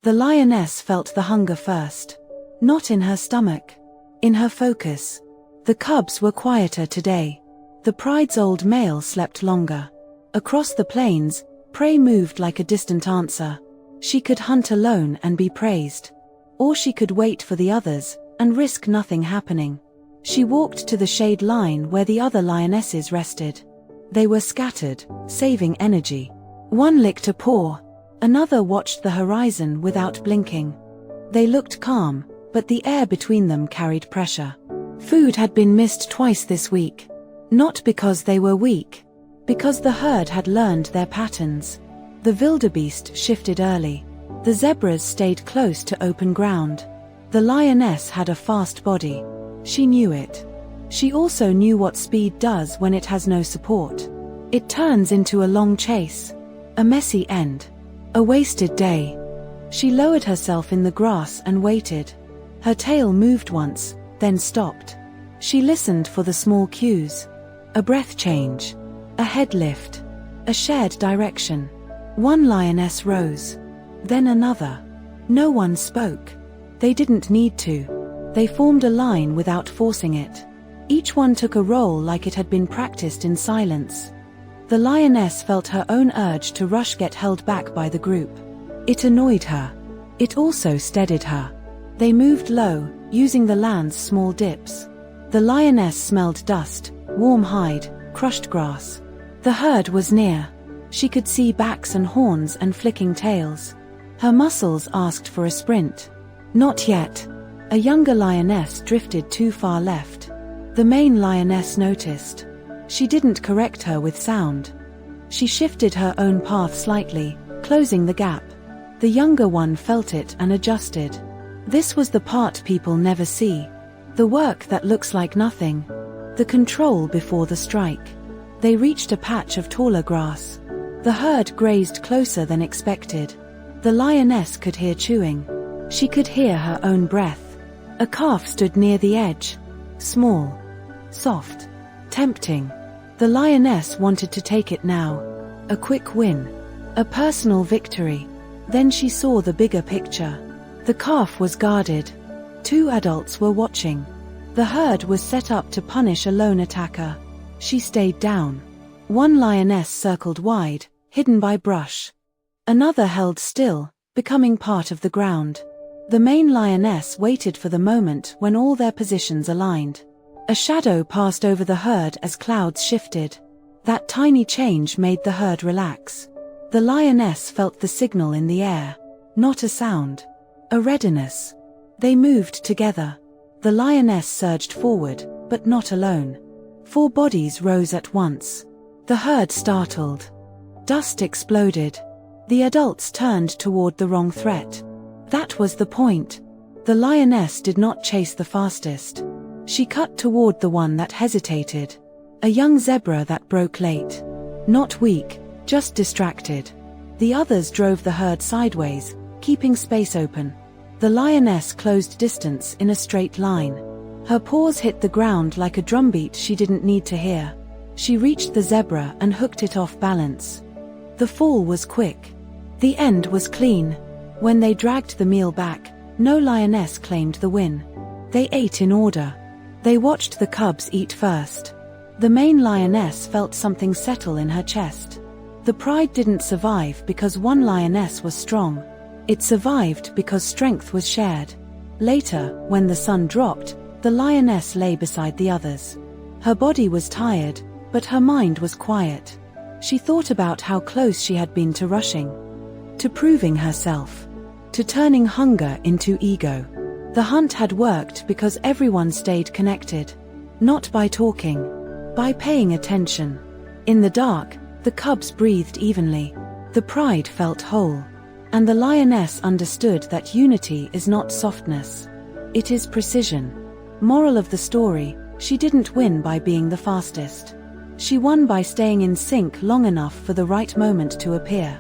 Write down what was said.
The lioness felt the hunger first. Not in her stomach. In her focus. The cubs were quieter today. The pride's old male slept longer. Across the plains, prey moved like a distant answer. She could hunt alone and be praised. Or she could wait for the others, and risk nothing happening. She walked to the shade line where the other lionesses rested. They were scattered, saving energy. One licked a paw. Another watched the horizon without blinking. They looked calm, but the air between them carried pressure. Food had been missed twice this week. Not because they were weak. Because the herd had learned their patterns. The wildebeest shifted early. The zebras stayed close to open ground. The lioness had a fast body. She knew it. She also knew what speed does when it has no support. It turns into a long chase. A messy end. A wasted day. She lowered herself in the grass and waited. Her tail moved once, then stopped. She listened for the small cues. A breath change. A head lift. A shared direction. One lioness rose. Then another. No one spoke. They didn't need to. They formed a line without forcing it. Each one took a role like it had been practiced in silence. The lioness felt her own urge to rush get held back by the group. It annoyed her. It also steadied her. They moved low, using the land's small dips. The lioness smelled dust, warm hide, crushed grass. The herd was near. She could see backs and horns and flicking tails. Her muscles asked for a sprint. Not yet. A younger lioness drifted too far left. The main lioness noticed. She didn't correct her with sound. She shifted her own path slightly, closing the gap. The younger one felt it and adjusted. This was the part people never see. The work that looks like nothing. The control before the strike. They reached a patch of taller grass. The herd grazed closer than expected. The lioness could hear chewing. She could hear her own breath. A calf stood near the edge. Small. Soft. Tempting. The lioness wanted to take it now. A quick win. A personal victory. Then she saw the bigger picture. The calf was guarded. 2 adults were watching. The herd was set up to punish a lone attacker. She stayed down. One lioness circled wide, hidden by brush. Another held still, becoming part of the ground. The main lioness waited for the moment when all their positions aligned. A shadow passed over the herd as clouds shifted. That tiny change made the herd relax. The lioness felt the signal in the air. Not a sound. A readiness. They moved together. The lioness surged forward, but not alone. 4 bodies rose at once. The herd startled. Dust exploded. The adults turned toward the wrong threat. That was the point. The lioness did not chase the fastest. She cut toward the one that hesitated. A young zebra that broke late. Not weak, just distracted. The others drove the herd sideways, keeping space open. The lioness closed distance in a straight line. Her paws hit the ground like a drumbeat she didn't need to hear. She reached the zebra and hooked it off balance. The fall was quick. The end was clean. When they dragged the meal back, no lioness claimed the win. They ate in order. They watched the cubs eat first. The main lioness felt something settle in her chest. The pride didn't survive because one lioness was strong. It survived because strength was shared. Later, when the sun dropped, the lioness lay beside the others. Her body was tired, but her mind was quiet. She thought about how close she had been to rushing. To proving herself. To turning hunger into ego. The hunt had worked because everyone stayed connected. Not by talking. By paying attention. In the dark, the cubs breathed evenly. The pride felt whole. And the lioness understood that unity is not softness. It is precision. Moral of the story, she didn't win by being the fastest. She won by staying in sync long enough for the right moment to appear.